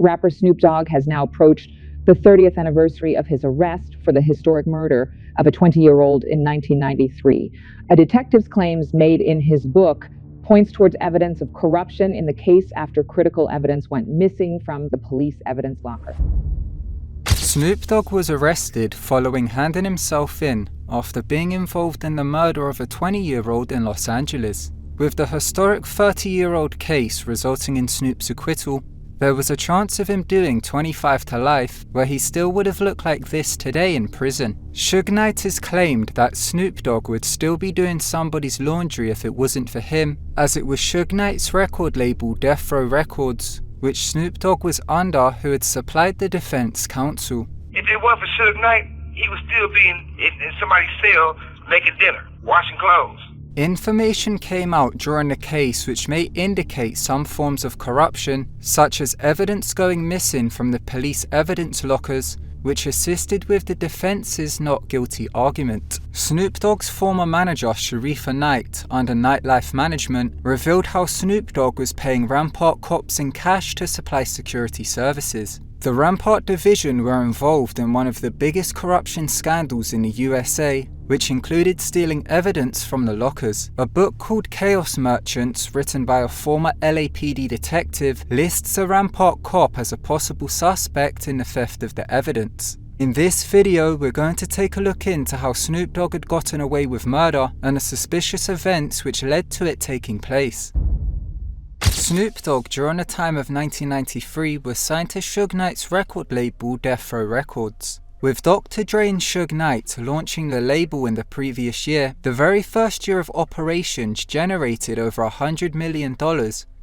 Rapper Snoop Dogg has now approached the 30th anniversary of his arrest for the historic murder of a 20-year-old in 1993. A detective's claims made in his book points towards evidence of corruption in the case after critical evidence went missing from the police evidence locker. Snoop Dogg was arrested following handing himself in after being involved in the murder of a 20-year-old in Los Angeles. With the historic 30-year-old case resulting in Snoop's acquittal, there was a chance of him doing 25 to life, where he still would have looked like this today in prison. Suge Knight has claimed that Snoop Dogg would still be doing somebody's laundry if it wasn't for him, as it was Suge Knight's record label Death Row Records, which Snoop Dogg was under, who had supplied the defense counsel. If it wasn't for Suge Knight, he would still be in somebody's cell making dinner, washing clothes. Information came out during the case which may indicate some forms of corruption, such as evidence going missing from the police evidence lockers, which assisted with the defense's not guilty argument. Snoop Dogg's former manager Sharifa Knight, under Nightlife Management, revealed how Snoop Dogg was paying Rampart cops in cash to supply security services. The Rampart division were involved in one of the biggest corruption scandals in the USA, which included stealing evidence from the lockers. A book called Chaos Merchants, written by a former LAPD detective, lists a Rampart cop as a possible suspect in the theft of the evidence. In this video, we're going to take a look into how Snoop Dogg had gotten away with murder and the suspicious events which led to it taking place. Snoop Dogg, during the time of 1993, was signed to Suge Knight's record label Death Row Records. With Dr. Dre and Suge Knight launching the label in the previous year, the very first year of operations generated over $100 million,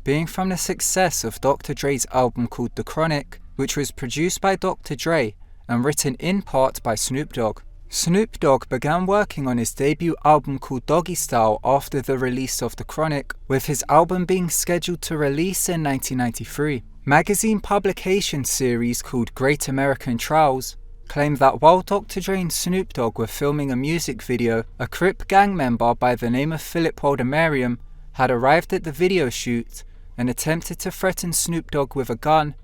being from the success of Dr. Dre's album called The Chronic, which was produced by Dr. Dre and written in part by Snoop Dogg. Snoop Dogg began working on his debut album called Doggy Style after the release of The Chronic, with his album being scheduled to release in 1993. Magazine publication series called Great American Trials claimed that while Dr. Dre and Snoop Dogg were filming a music video, a Crip gang member by the name of Philip Waldemariam had arrived at the video shoot and attempted to threaten Snoop Dogg with a gun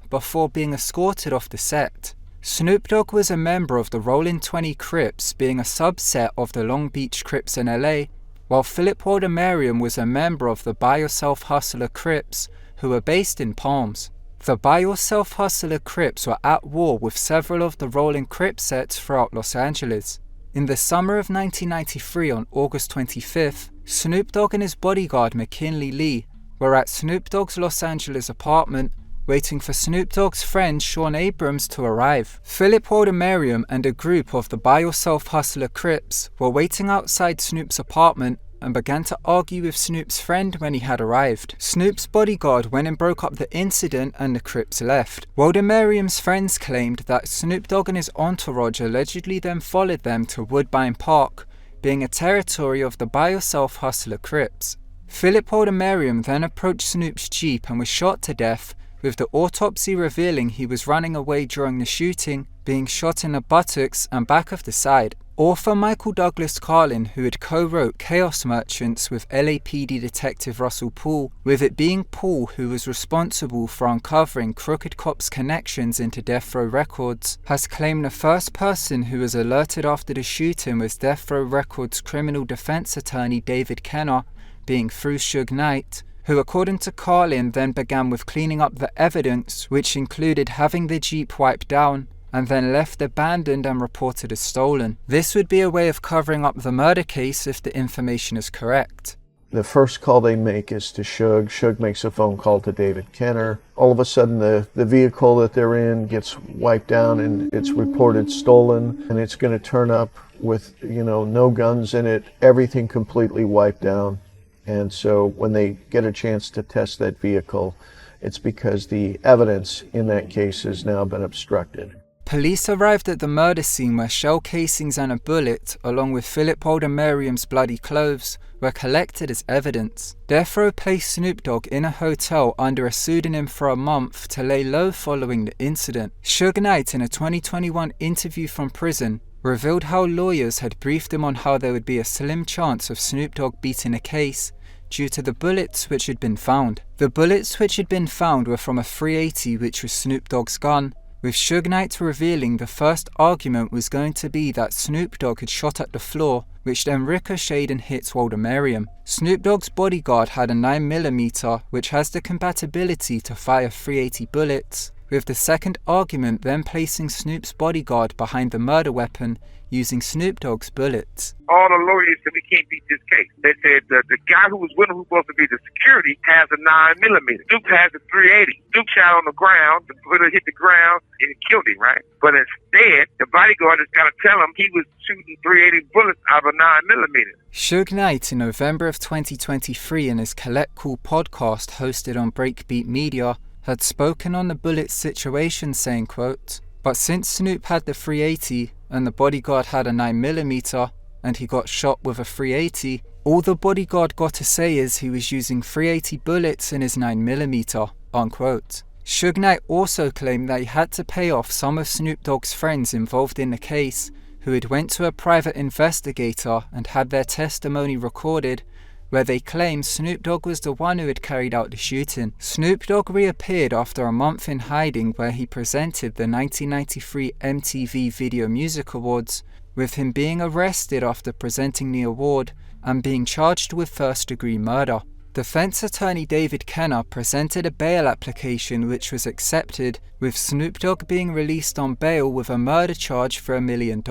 before being escorted off the set. Snoop Dogg was a member of the Rollin' 20 Crips, being a subset of the Long Beach Crips in LA, while Philip Waldemariam was a member of the Buy Yourself Hustler Crips, who were based in Palms. The Buy Yourself Hustler Crips were at war with several of the Rollin' Crip sets throughout Los Angeles. In the summer of 1993, on August 25th, Snoop Dogg and his bodyguard McKinley Lee were at Snoop Dogg's Los Angeles apartment, waiting for Snoop Dogg's friend Sean Abrams to arrive. Philip Waldemariam and a group of the Buy Yourself Hustler Crips were waiting outside Snoop's apartment and began to argue with Snoop's friend when he had arrived. Snoop's bodyguard went and broke up the incident and the Crips left. Waldemariam's friends claimed that Snoop Dogg and his entourage allegedly then followed them to Woodbine Park, being a territory of the Buy Yourself Hustler Crips. Philip Waldemariam then approached Snoop's Jeep and was shot to death, with the autopsy revealing he was running away during the shooting, being shot in the buttocks and back of the side. Author Michael Douglas Carlin, who had co-wrote Chaos Merchants with LAPD detective Russell Poole, with it being Poole who was responsible for uncovering crooked cops' connections into Death Row Records, has claimed the first person who was alerted after the shooting was Death Row Records criminal defense attorney David Kenner, being through Suge Knight, who according to Carlin then began with cleaning up the evidence, which included having the Jeep wiped down, and then left abandoned and reported as stolen. This would be a way of covering up the murder case if the information is correct. The first call they make is to Suge. Suge makes a phone call to David Kenner. All of a sudden the vehicle that they're in gets wiped down and it's reported stolen, and it's going to turn up with, no guns in it, everything completely wiped down. And so when they get a chance to test that vehicle, it's because the evidence in that case has now been obstructed. Police arrived at the murder scene where shell casings and a bullet, along with Philip Waldemariam's bloody clothes, were collected as evidence. Death Row placed Snoop Dogg in a hotel under a pseudonym for a month to lay low following the incident. Suge Knight, in a 2021 interview from prison, revealed how lawyers had briefed him on how there would be a slim chance of Snoop Dogg beating a case due to the bullets which had been found. The bullets which had been found were from a .380, which was Snoop Dogg's gun, with Suge Knight revealing the first argument was going to be that Snoop Dogg had shot at the floor, which then ricocheted and hit Walter Merriam. Snoop Dogg's bodyguard had a 9mm, which has the compatibility to fire .380 bullets, with the second argument then placing Snoop's bodyguard behind the murder weapon using Snoop Dogg's bullets. All the lawyers said we can't beat this case. They said the guy who was with him, who's supposed to be the security, has a 9mm. Duke has a .380. Duke shot on the ground, the bullet hit the ground, and it killed him, right? But instead, the bodyguard has got to tell him he was shooting .380 bullets out of a 9mm. Suge Knight, in November of 2023, in his Collect Call podcast hosted on Breakbeat Media, had spoken on the bullet situation, saying, quote, "But since Snoop had the .380 and the bodyguard had a 9mm and he got shot with a .380, all the bodyguard got to say is he was using .380 bullets in his 9mm, unquote. Suge Knight also claimed that he had to pay off some of Snoop Dogg's friends involved in the case, who had went to a private investigator and had their testimony recorded, where they claimed Snoop Dogg was the one who had carried out the shooting. Snoop Dogg reappeared after a month in hiding, where he presented the 1993 MTV Video Music Awards, with him being arrested after presenting the award and being charged with first-degree murder. Defense attorney David Kenner presented a bail application which was accepted, with Snoop Dogg being released on bail with a murder charge for $1 million.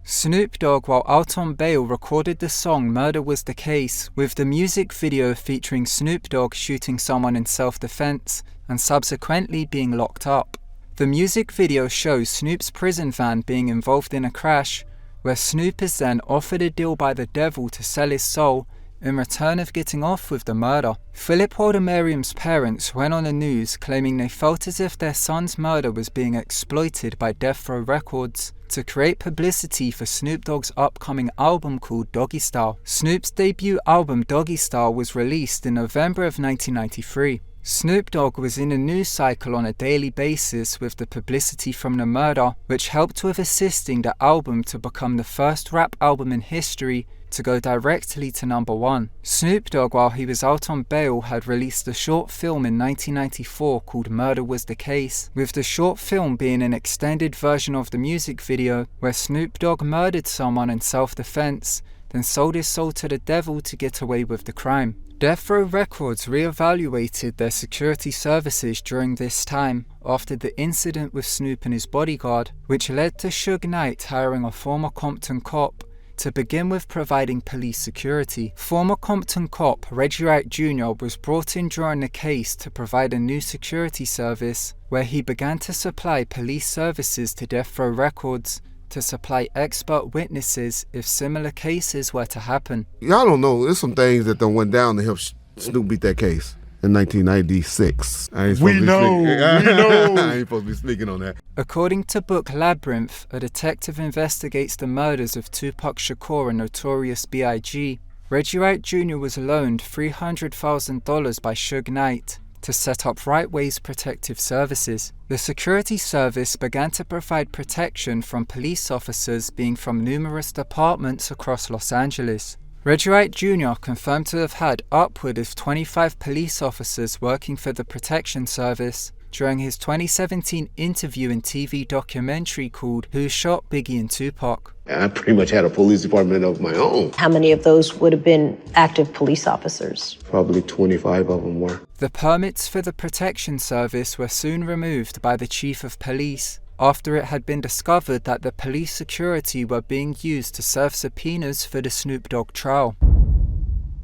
Snoop Dogg, while out on bail, recorded the song Murder Was the Case, with the music video featuring Snoop Dogg shooting someone in self-defense and subsequently being locked up. The music video shows Snoop's prison van being involved in a crash, where Snoop is then offered a deal by the devil to sell his soul in return of getting off with the murder. Philip Walter Merriam's parents went on the news claiming they felt as if their son's murder was being exploited by Death Row Records to create publicity for Snoop Dogg's upcoming album called Doggy Style. Snoop's debut album Doggy Style was released in November of 1993. Snoop Dogg was in a news cycle on a daily basis with the publicity from the murder, which helped with assisting the album to become the first rap album in history to go directly to #1. Snoop Dogg, while he was out on bail, had released a short film in 1994 called Murder Was the Case, with the short film being an extended version of the music video where Snoop Dogg murdered someone in self-defense, then sold his soul to the devil to get away with the crime. Death Row Records re-evaluated their security services during this time after the incident with Snoop and his bodyguard, which led to Suge Knight hiring a former Compton cop to begin with providing police security. Former Compton cop Reggie Wright Jr. was brought in during the case to provide a new security service where he began to supply police services to Death Row Records to supply expert witnesses if similar cases were to happen. Y'all don't know, there's some things that done went down to help Snoop beat that case in 1996. I ain't supposed to be speaking on that. According to book Labyrinth, a detective investigates the murders of Tupac Shakur and Notorious B.I.G. Reggie Wright Jr. was loaned $300,000 by Suge Knight to set up Right Way's protective services. The security service began to provide protection from police officers being from numerous departments across Los Angeles. Reggie Wright Jr. confirmed to have had upward of 25 police officers working for the protection service during his 2017 interview and TV documentary called Who Shot Biggie and Tupac. I pretty much had a police department of my own. How many of those would have been active police officers? Probably 25 of them were. The permits for the protection service were soon removed by the chief of police after it had been discovered that the police security were being used to serve subpoenas for the Snoop Dogg trial.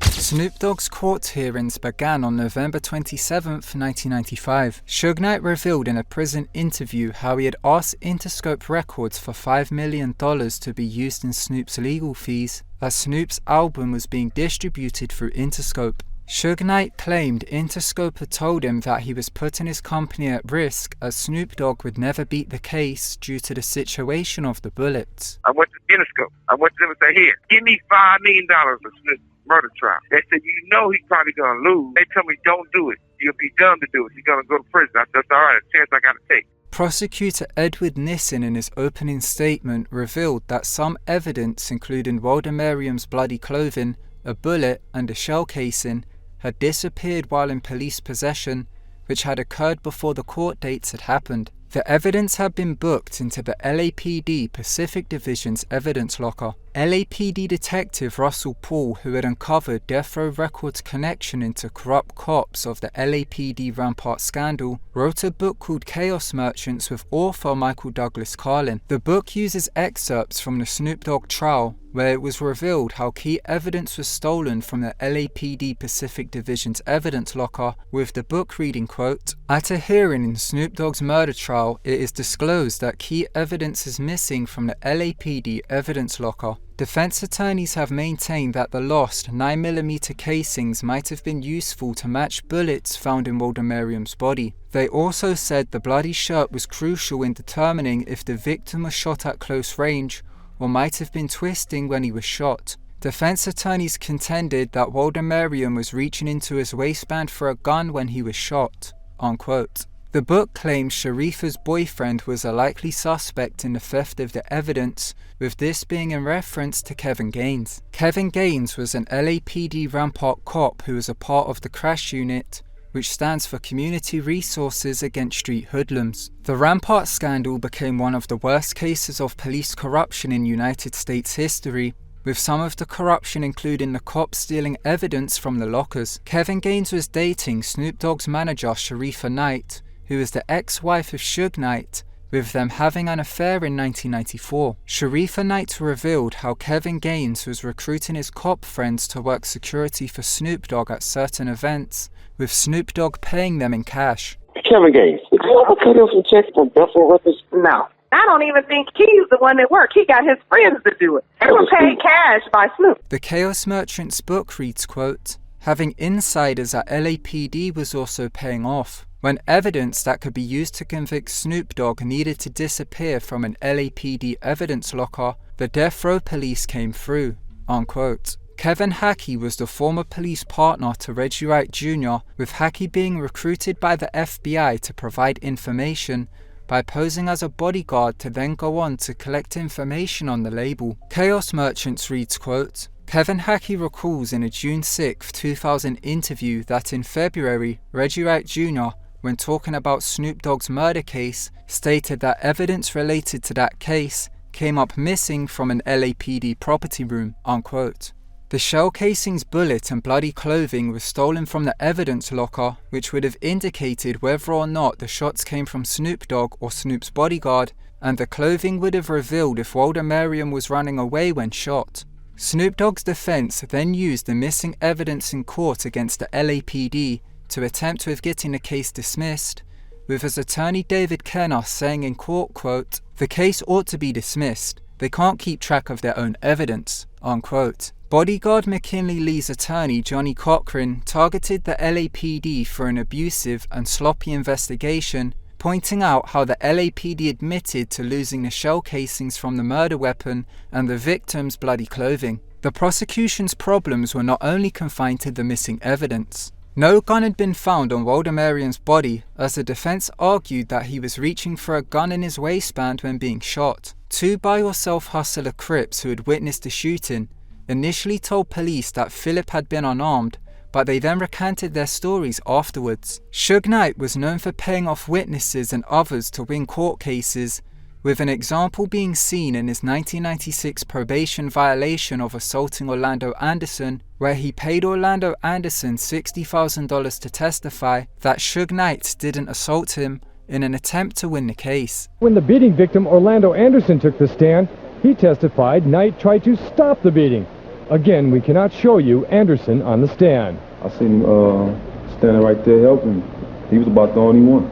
Snoop Dogg's court hearings began on November 27, 1995. Suge Knight revealed in a prison interview how he had asked Interscope Records for $5 million to be used in Snoop's legal fees as Snoop's album was being distributed through Interscope. Suge Knight claimed Interscope had told him that he was putting his company at risk as Snoop Dogg would never beat the case due to the situation of the bullets. I went to Interscope. I went to them and said, here, give me $5 million for Snoop murder trial. They said, you know he's probably going to lose. They told me, don't do it. You'll be dumb to do it. You're going to go to prison. I said, that's all right, a chance I got to take. Prosecutor Edward Nissen in his opening statement revealed that some evidence, including Walter Merriam's bloody clothing, a bullet and a shell casing, had disappeared while in police possession, which had occurred before the court dates had happened. The evidence had been booked into the LAPD Pacific Division's evidence locker. LAPD detective Russell Paul, who had uncovered Death Row Records' connection into corrupt cops of the LAPD Rampart scandal, wrote a book called Chaos Merchants with author Michael Douglas Carlin. The book uses excerpts from the Snoop Dogg trial, where it was revealed how key evidence was stolen from the LAPD Pacific Division's evidence locker, with the book reading, quote, "At a hearing in Snoop Dogg's murder trial, it is disclosed that key evidence is missing from the LAPD evidence locker. Defense attorneys have maintained that the lost 9mm casings might have been useful to match bullets found in Walter Merriam's body. They also said the bloody shirt was crucial in determining if the victim was shot at close range or might have been twisting when he was shot. Defense attorneys contended that Walter Merriam was reaching into his waistband for a gun when he was shot," unquote. The book claims Sharifa's boyfriend was a likely suspect in the theft of the evidence, with this being in reference to Kevin Gaines. Kevin Gaines was an LAPD Rampart cop who was a part of the Crash Unit, which stands for Community Resources Against Street Hoodlums. The Rampart scandal became one of the worst cases of police corruption in United States history, with some of the corruption including the cops stealing evidence from the lockers. Kevin Gaines was dating Snoop Dogg's manager Sharifa Knight, who was the ex-wife of Suge Knight, with them having an affair in 1994. Sharifa Knight revealed how Kevin Gaines was recruiting his cop friends to work security for Snoop Dogg at certain events, with Snoop Dogg paying them in cash. Kevin Gaines, did you ever cut him some checks for Buffalo Records? No. I don't even think he's the one that worked. He got his friends to do it. They were paid cash by Snoop. The Chaos Merchants book reads, quote, "Having insiders at LAPD was also paying off. When evidence that could be used to convict Snoop Dogg needed to disappear from an LAPD evidence locker, the Death Row police came through," unquote. Kevin Hackey was the former police partner to Reggie Wright Jr., with Hackey being recruited by the FBI to provide information by posing as a bodyguard to then go on to collect information on the label. Chaos Merchants reads, quote, "Kevin Hackey recalls in a June 6, 2000 interview that in February, Reggie Wright Jr., when talking about Snoop Dogg's murder case, stated that evidence related to that case came up missing from an LAPD property room," unquote. The shell casing's bullet and bloody clothing was stolen from the evidence locker, which would have indicated whether or not the shots came from Snoop Dogg or Snoop's bodyguard, and the clothing would have revealed if Walter Merriam was running away when shot. Snoop Dogg's defense then used the missing evidence in court against the LAPD to attempt with getting the case dismissed, with his attorney David Kenner saying in court, quote, "The case ought to be dismissed. They can't keep track of their own evidence," unquote. Bodyguard McKinley Lee's attorney Johnny Cochran targeted the LAPD for an abusive and sloppy investigation, pointing out how the LAPD admitted to losing the shell casings from the murder weapon and the victim's bloody clothing. The prosecution's problems were not only confined to the missing evidence. No gun had been found on Walter Merriam's body, as the defense argued that he was reaching for a gun in his waistband when being shot. Two buy-yourself hustler Crips who had witnessed the shooting initially told police that Philip had been unarmed, but they then recanted their stories afterwards. Suge Knight was known for paying off witnesses and others to win court cases, with an example being seen in his 1996 probation violation of assaulting Orlando Anderson, where he paid Orlando Anderson $60,000 to testify that Suge Knight didn't assault him in an attempt to win the case. When the beating victim Orlando Anderson took the stand, he testified Knight tried to stop the beating. Again, we cannot show you Anderson on the stand. I seen him standing right there helping. He was about the only one.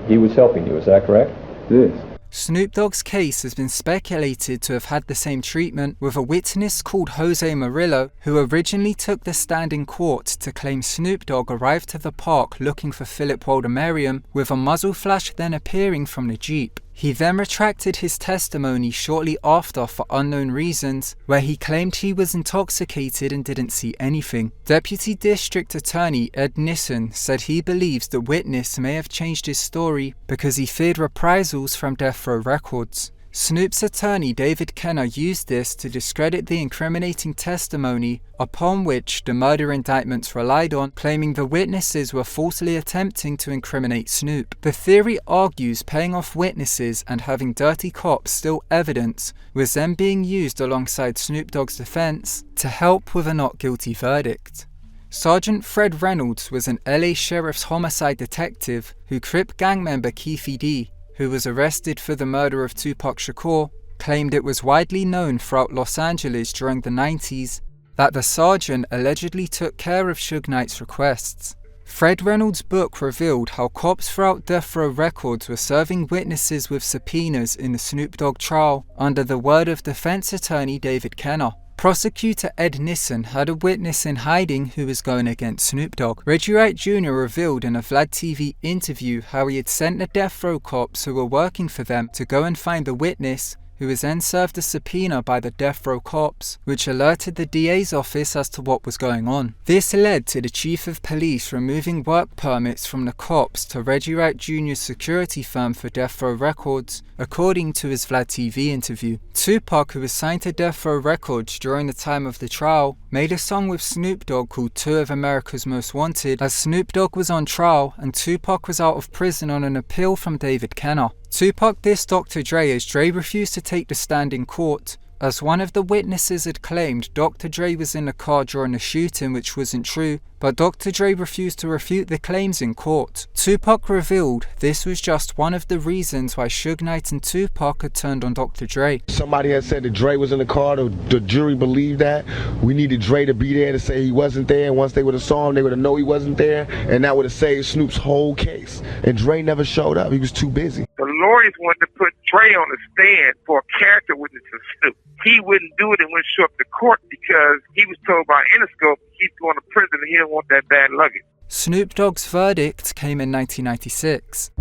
He was helping you, is that correct? Yes. Snoop Dogg's case has been speculated to have had the same treatment, with a witness called Jose Murillo, who originally took the stand in court to claim Snoop Dogg arrived to the park looking for Philip Walter Merriam, with a muzzle flash then appearing from the Jeep. He then retracted his testimony shortly after for unknown reasons, where he claimed he was intoxicated and didn't see anything. Deputy District Attorney Ed Nissen said he believes the witness may have changed his story because he feared reprisals from Death Row Records. Snoop's attorney David Kenner used this to discredit the incriminating testimony upon which the murder indictments relied on, claiming the witnesses were falsely attempting to incriminate Snoop. The theory argues paying off witnesses and having dirty cops steal evidence was then being used alongside Snoop Dogg's defense to help with a not guilty verdict. Sergeant Fred Reynolds was an LA Sheriff's homicide detective who Crip gang member Keefe D, who was arrested for the murder of Tupac Shakur, claimed it was widely known throughout Los Angeles during the 90s that the sergeant allegedly took care of Suge Knight's requests. Fred Reynolds' book revealed how cops throughout Death Row Records were serving witnesses with subpoenas in the Snoop Dogg trial under the word of defense attorney David Kenner. Prosecutor Ed Nissen had a witness in hiding who was going against Snoop Dogg. Reggie Wright Jr. revealed in a Vlad TV interview how he had sent the Death Row cops who were working for them to go and find the witness, who was then served a subpoena by the Death Row cops, which alerted the DA's office as to what was going on. This led to the chief of police removing work permits from the cops to Reggie Wright Jr.'s security firm for Death Row Records, according to his Vlad TV interview. Tupac, who was signed to Death Row Records during the time of the trial, made a song with Snoop Dogg called Two of America's Most Wanted, as Snoop Dogg was on trial and Tupac was out of prison on an appeal from David Kenner. Tupac dissed Dr. Dre as Dre refused to take the stand in court, as one of the witnesses had claimed Dr. Dre was in the car during the shooting, which wasn't true, but Dr. Dre refused to refute the claims in court. Tupac revealed this was just one of the reasons why Suge Knight and Tupac had turned on Dr. Dre. Somebody had said that Dre was in the car, the jury believed that. We needed Dre to be there to say he wasn't there, and once they would have saw him, they would have known he wasn't there, and that would have saved Snoop's whole case. And Dre never showed up, he was too busy. The lawyers wanted to put Dre on the stand for a character witness to Snoop. He wouldn't do it and wouldn't show up to court because he was told by Interscope he's going to prison and he didn't want that bad luggage. Snoop Dogg's verdict came in 1996.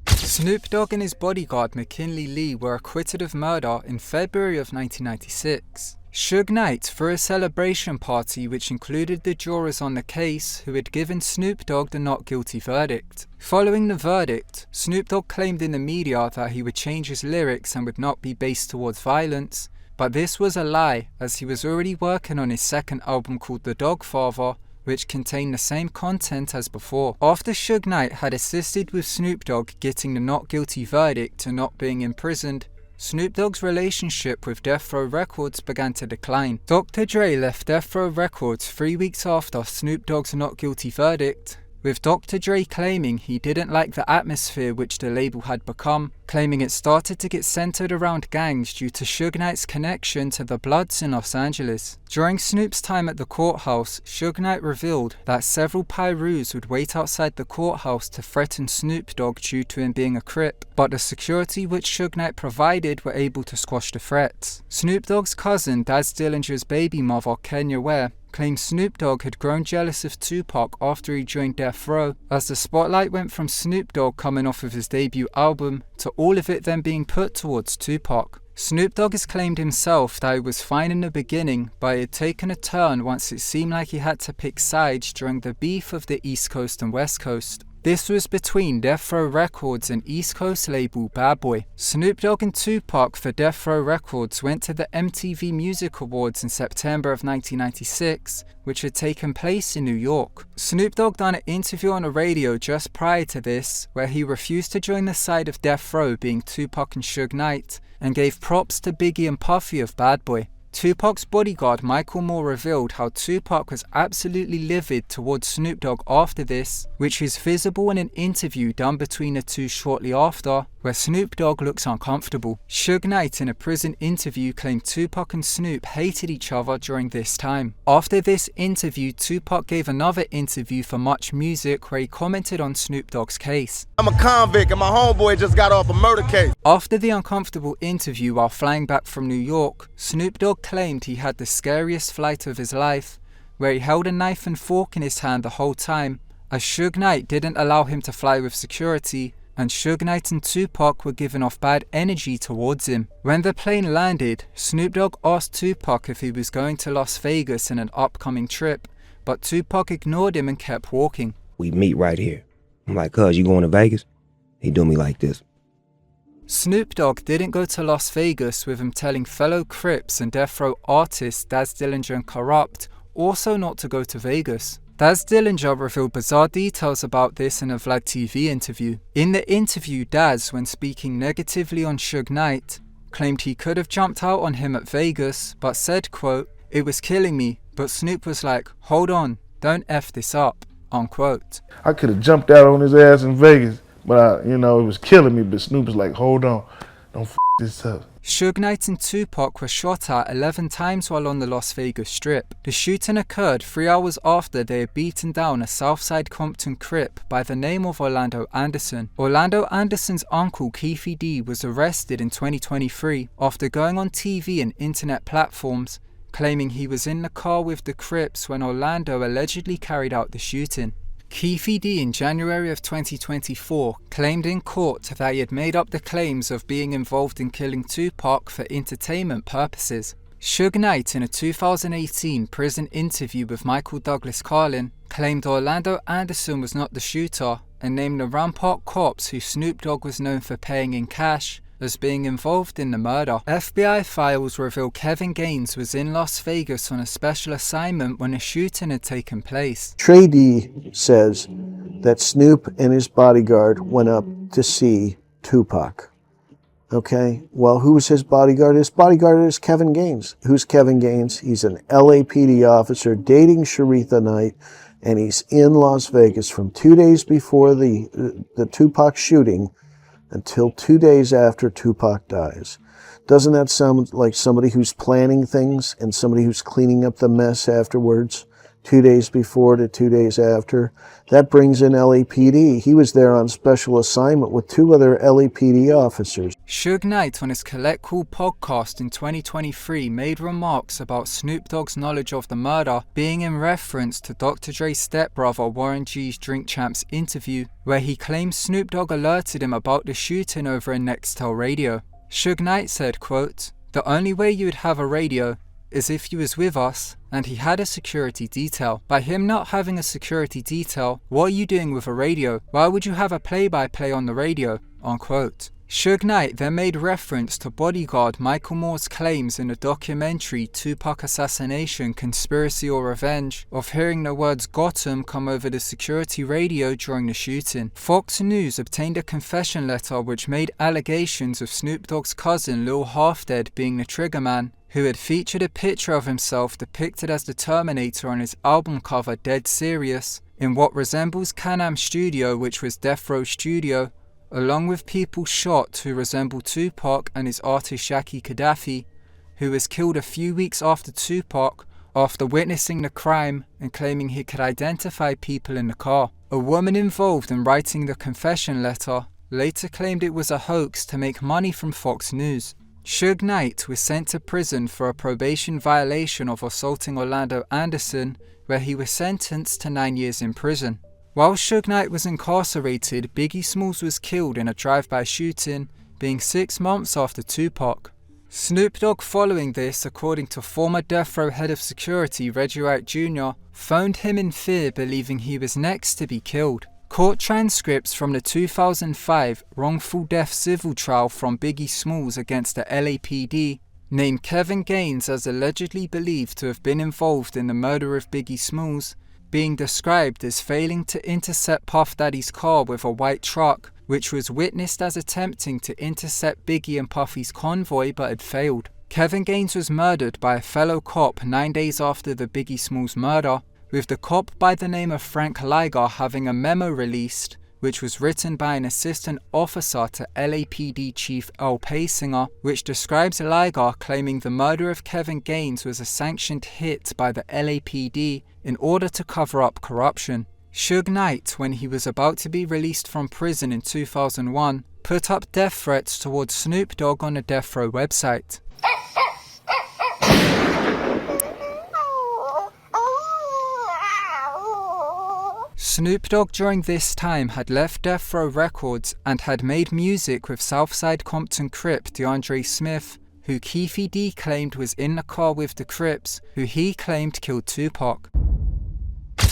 Snoop Dogg and his bodyguard McKinley Lee were acquitted of murder in February of 1996. Suge Knight threw a celebration party which included the jurors on the case who had given Snoop Dogg the not guilty verdict. Following the verdict, Snoop Dogg claimed in the media that he would change his lyrics and would not be based towards violence, but this was a lie, as he was already working on his second album called The Dog Father, which contained the same content as before. After Suge Knight had assisted with Snoop Dogg getting the not guilty verdict and not being imprisoned, Snoop Dogg's relationship with Death Row Records began to decline. Dr. Dre left Death Row Records 3 weeks after Snoop Dogg's not guilty verdict, with Dr. Dre claiming he didn't like the atmosphere which the label had become, claiming it started to get centered around gangs due to Suge Knight's connection to the Bloods in Los Angeles. During Snoop's time at the courthouse, Suge Knight revealed that several Pyrus would wait outside the courthouse to threaten Snoop Dogg due to him being a Crip, but the security which Suge Knight provided were able to squash the threats. Snoop Dogg's cousin, Daz Dillinger's baby mother, Kenya Ware, claimed Snoop Dogg had grown jealous of Tupac after he joined Death Row, as the spotlight went from Snoop Dogg coming off of his debut album to all of it then being put towards Tupac. Snoop Dogg has claimed himself that he was fine in the beginning, but it had taken a turn once it seemed like he had to pick sides during the beef of the East Coast and West Coast. This was between Death Row Records and East Coast label Bad Boy. Snoop Dogg and Tupac for Death Row Records went to the MTV Music Awards in September of 1996, which had taken place in New York. Snoop Dogg done an interview on the radio just prior to this, where he refused to join the side of Death Row, being Tupac and Suge Knight, and gave props to Biggie and Puffy of Bad Boy. Tupac's bodyguard Michael Moore revealed how Tupac was absolutely livid towards Snoop Dogg after this, which is visible in an interview done between the two shortly after, where Snoop Dogg looks uncomfortable. Suge Knight in a prison interview claimed Tupac and Snoop hated each other during this time. After this interview, Tupac gave another interview for Much Music where he commented on Snoop Dogg's case. I'm a convict and my homeboy just got off a murder case. After the uncomfortable interview while flying back from New York, Snoop Dogg claimed he had the scariest flight of his life, where he held a knife and fork in his hand the whole time, as Suge Knight didn't allow him to fly with security, and Suge Knight and Tupac were giving off bad energy towards him. When the plane landed, Snoop Dogg asked Tupac if he was going to Las Vegas in an upcoming trip, but Tupac ignored him and kept walking. We meet right here. I'm like, cuz, you going to Vegas? He do me like this. Snoop Dogg didn't go to Las Vegas with him telling fellow Crips and Death Row artists Daz Dillinger and Corrupt also not to go to Vegas. Daz Dillinger revealed bizarre details about this in a Vlad TV interview. In the interview, Daz, when speaking negatively on Suge Knight, claimed he could have jumped out on him at Vegas, but said, quote, "It was killing me, but Snoop was like, hold on, don't F this up," unquote. I could have jumped out on his ass in Vegas, but it was killing me, but Snoop was like, hold on, don't f this up. Suge Knight and Tupac were shot at 11 times while on the Las Vegas Strip. The shooting occurred 3 hours after they had beaten down a Southside Compton Crip by the name of Orlando Anderson. Orlando Anderson's uncle, Keefe D, was arrested in 2023 after going on TV and internet platforms, claiming he was in the car with the Crips when Orlando allegedly carried out the shooting. Keefe D in January of 2024 claimed in court that he had made up the claims of being involved in killing Tupac for entertainment purposes. Suge Knight, in a 2018 prison interview with Michael Douglas Carlin, claimed Orlando Anderson was not the shooter and named the Rampart cops who Snoop Dogg was known for paying in cash as being involved in the murder. FBI files reveal Kevin Gaines was in Las Vegas on a special assignment when a shooting had taken place. Trey D says that Snoop and his bodyguard went up to see Tupac. Okay, well, who was his bodyguard? His bodyguard is Kevin Gaines. Who's Kevin Gaines? He's an LAPD officer dating Sharitha Knight, and he's in Las Vegas from 2 days before the Tupac shooting until 2 days after Tupac dies. Doesn't that sound like somebody who's planning things and somebody who's cleaning up the mess afterwards? 2 days before to 2 days after. That brings in LAPD. He was there on special assignment with 2 other LAPD officers. Suge Knight on his Collect Cool podcast in 2023 made remarks about Snoop Dogg's knowledge of the murder being in reference to Dr. Dre's stepbrother Warren G's Drink Champs interview, where he claims Snoop Dogg alerted him about the shooting over a Nextel radio. Suge Knight said, quote, "The only way you would have a radio is if he was with us and he had a security detail. By him not having a security detail, what are you doing with a radio? Why would you have a play-by-play on the radio?" Unquote. Suge Knight then made reference to bodyguard Michael Moore's claims in the documentary Tupac Assassination, Conspiracy or Revenge of hearing the words "Gotham" come over the security radio during the shooting. Fox News obtained a confession letter which made allegations of Snoop Dogg's cousin Lil Half Dead being the triggerman, who had featured a picture of himself depicted as the Terminator on his album cover Dead Serious in what resembles Can-Am Studio, which was Death Row Studio, along with people shot who resemble Tupac and his artist Shaki Gaddafi, who was killed a few weeks after Tupac after witnessing the crime and claiming he could identify people in the car. A woman involved in writing the confession letter later claimed it was a hoax to make money from Fox News. Suge Knight was sent to prison for a probation violation of assaulting Orlando Anderson, where he was sentenced to 9 years in prison. While Suge Knight was incarcerated, Biggie Smalls was killed in a drive-by shooting, being 6 months after Tupac. Snoop Dogg, following this, according to former Death Row head of security Reggie Wright Jr., phoned him in fear, believing he was next to be killed. Court transcripts from the 2005 wrongful death civil trial from Biggie Smalls against the LAPD named Kevin Gaines as allegedly believed to have been involved in the murder of Biggie Smalls, being described as failing to intercept Puff Daddy's car with a white truck, which was witnessed as attempting to intercept Biggie and Puffy's convoy but had failed. Kevin Gaines was murdered by a fellow cop 9 days after the Biggie Smalls murder, with the cop by the name of Frank Liger having a memo released, which was written by an assistant officer to LAPD Chief Earl Pasinger, which describes Liger claiming the murder of Kevin Gaines was a sanctioned hit by the LAPD in order to cover up corruption. Suge Knight, when he was about to be released from prison in 2001, put up death threats towards Snoop Dogg on the Death Row website. Snoop Dogg during this time had left Death Row Records and had made music with Southside Compton Crip DeAndre Smith, who Keefe D claimed was in the car with the Crips, who he claimed killed Tupac.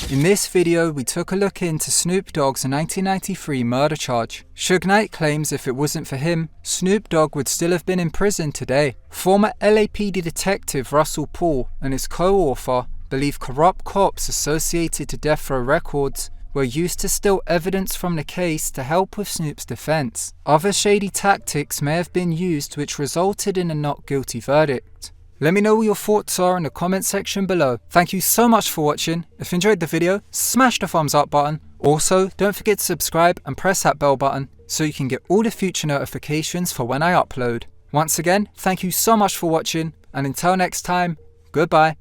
In this video, we took a look into Snoop Dogg's 1993 murder charge. Suge Knight claims if it wasn't for him, Snoop Dogg would still have been in prison today. Former LAPD detective Russell Paul and his co-author believe corrupt cops associated to Death Row Records were used to steal evidence from the case to help with Snoop's defense. Other shady tactics may have been used which resulted in a not guilty verdict. Let me know what your thoughts are in the comment section below. Thank you so much for watching. If you enjoyed the video, smash the thumbs up button. Also, don't forget to subscribe and press that bell button so you can get all the future notifications for when I upload. Once again, thank you so much for watching, and until next time, goodbye.